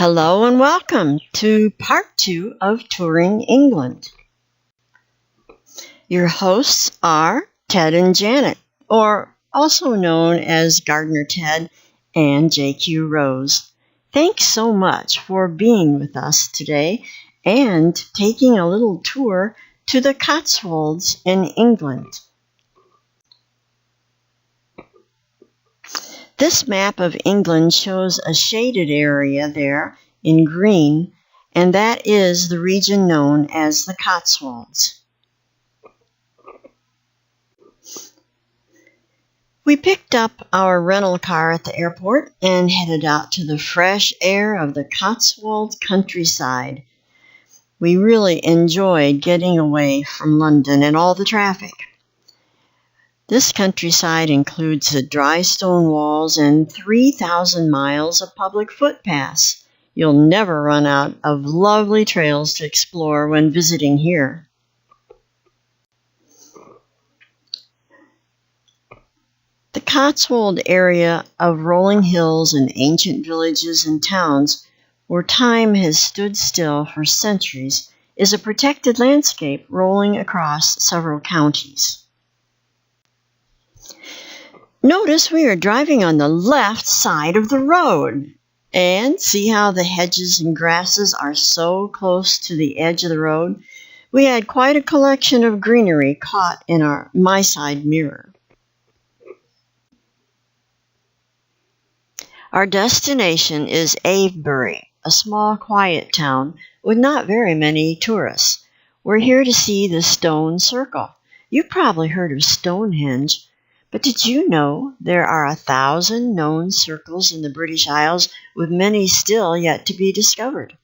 Hello and welcome to part 2 of Touring England. Your hosts are Ted and Janet, or also known as Gardener Ted and JQ Rose. Thanks so much for being with us today and taking a little tour to the Cotswolds in England. This map of England shows a shaded area there in green, and that is the region known as the Cotswolds. We picked up our rental car at the airport and headed out to the fresh air of the Cotswold countryside. We really enjoyed getting away from London and all the traffic. This countryside includes the dry stone walls and 3,000 miles of public footpaths. You'll never run out of lovely trails to explore when visiting here. The Cotswold area of rolling hills and ancient villages and towns where time has stood still for centuries is a protected landscape rolling across several counties. Notice we are driving on the left side of the road. And see how the hedges and grasses are so close to the edge of the road? We had quite a collection of greenery caught in my side mirror. Our destination is Avebury, a small quiet town with not very many tourists. We're here to see the Stone Circle. You've probably heard of Stonehenge. But did you know there are 1,000 known circles in the British Isles, with many still yet to be discovered?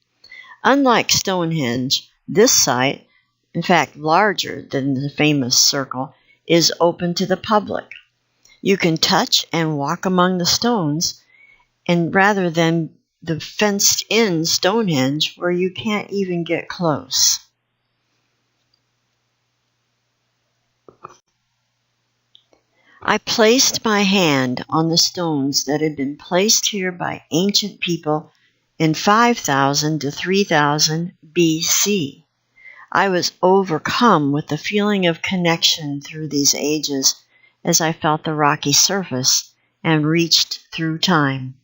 Unlike Stonehenge, this site, in fact larger than the famous circle, is open to the public. You can touch and walk among the stones, and rather than the fenced-in Stonehenge where you can't even get close. I placed my hand on the stones that had been placed here by ancient people in 5,000 to 3,000 BC. I was overcome with the feeling of connection through these ages as I felt the rocky surface and reached through time.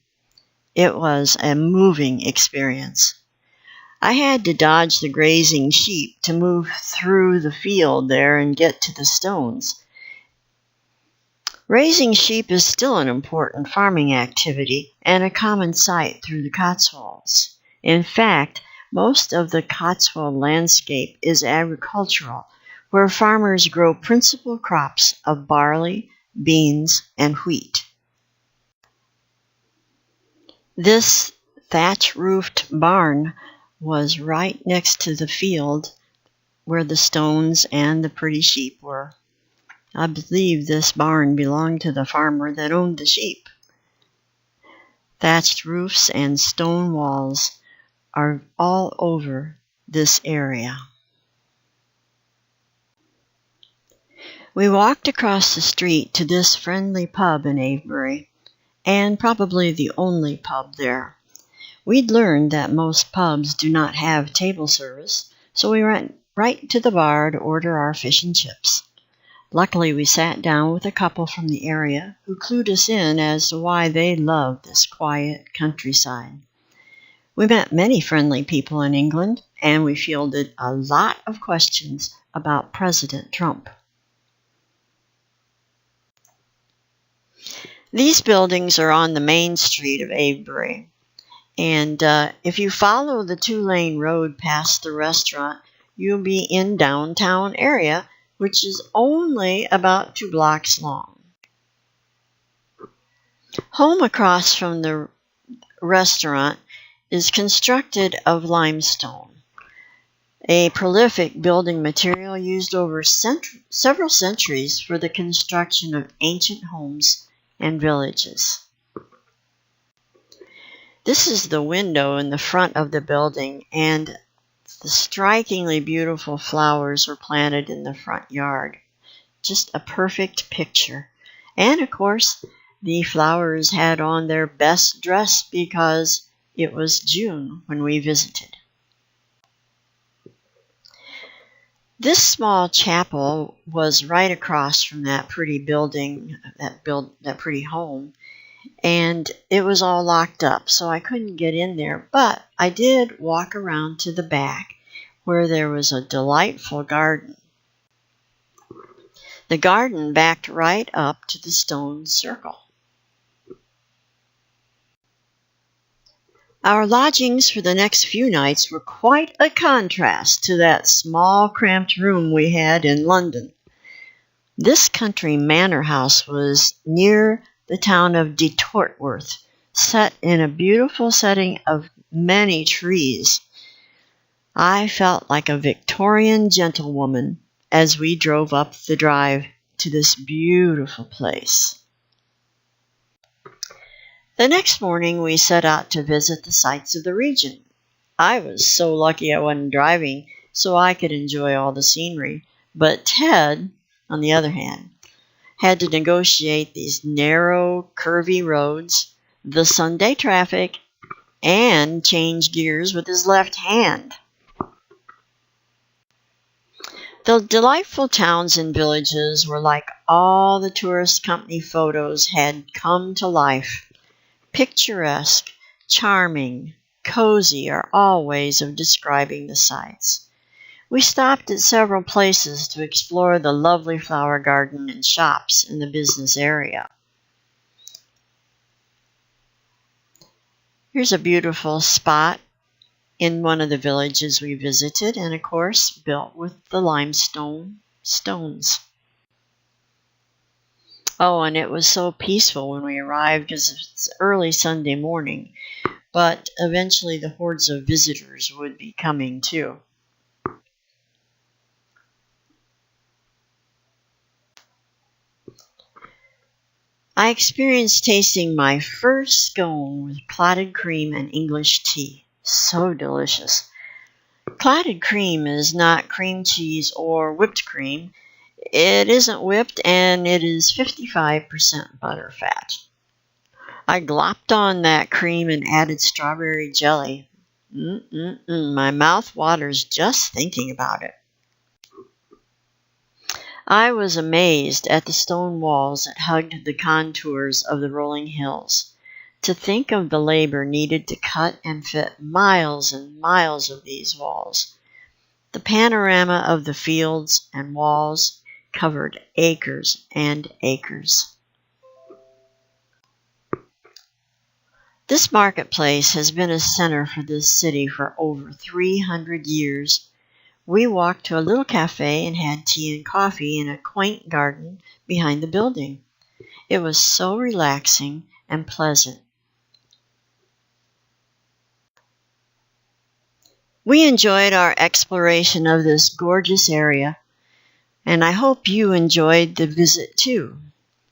It was a moving experience. I had to dodge the grazing sheep to move through the field there and get to the stones. Raising sheep is still an important farming activity and a common sight through the Cotswolds. In fact, most of the Cotswold landscape is agricultural, where farmers grow principal crops of barley, beans, and wheat. This thatch-roofed barn was right next to the field where the stones and the pretty sheep were. I believe this barn belonged to the farmer that owned the sheep. Thatched roofs and stone walls are all over this area. We walked across the street to this friendly pub in Avebury, and probably the only pub there. We'd learned that most pubs do not have table service, so we went right to the bar to order our fish and chips. Luckily, we sat down with a couple from the area who clued us in as to why they love this quiet countryside. We met many friendly people in England, and we fielded a lot of questions about President Trump. These buildings are on the main street of Avebury, and if you follow the 2-lane road past the restaurant, you'll be in downtown area, which is only about 2 blocks long. Home across from the restaurant is constructed of limestone, a prolific building material used over several centuries for the construction of ancient homes and villages. This is the window in the front of the building, and the strikingly beautiful flowers were planted in the front yard. Just a perfect picture. And of course, the flowers had on their best dress because It was June when we visited. This small chapel was right across from that pretty building, that pretty home, and it was all locked up, so I couldn't get in there. But I did walk around to the back, where there was a delightful garden. The garden backed right up to the stone circle. Our lodgings for the next few nights were quite a contrast to that small, cramped room we had in London. This country manor house was near the town of Detortworth, set in a beautiful setting of many trees. I felt like a Victorian gentlewoman as we drove up the drive to this beautiful place. The next morning we set out to visit the sights of the region. I was so lucky I wasn't driving, so I could enjoy all the scenery. But Ted, on the other hand, had to negotiate these narrow, curvy roads, the Sunday traffic, and change gears with his left hand. The delightful towns and villages were like all the tourist company photos had come to life. Picturesque, charming, cozy are all ways of describing the sights. We stopped at several places to explore the lovely flower garden and shops in the business area. Here's a beautiful spot in one of the villages we visited, and of course built with the limestone stones. Oh, and it was so peaceful when we arrived because it's early Sunday morning, but eventually the hordes of visitors would be coming too. I experienced tasting my first scone with clotted cream and English tea. So delicious. Clotted cream is not cream cheese or whipped cream. It isn't whipped, and it is 55% butter fat. I glopped on that cream and added strawberry jelly. My mouth waters just thinking about it. I was amazed at the stone walls that hugged the contours of the rolling hills. To think of the labor needed to cut and fit miles and miles of these walls. The panorama of the fields and walls covered acres and acres. This marketplace has been a center for this city for over 300 years. We walked to a little cafe and had tea and coffee in a quaint garden behind the building. It was so relaxing and pleasant. We enjoyed our exploration of this gorgeous area, and I hope you enjoyed the visit too.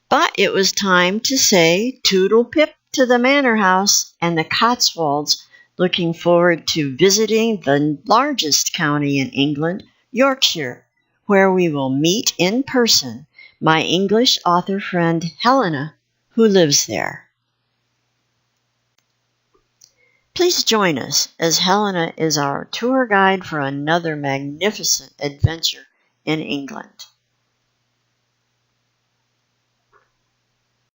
But it was time to say toodle pip to the manor house and the Cotswolds, looking forward to visiting the largest county in England, Yorkshire, where we will meet in person my English author friend Helena, who lives there. Please join us as Helena is our tour guide for another magnificent adventure in England.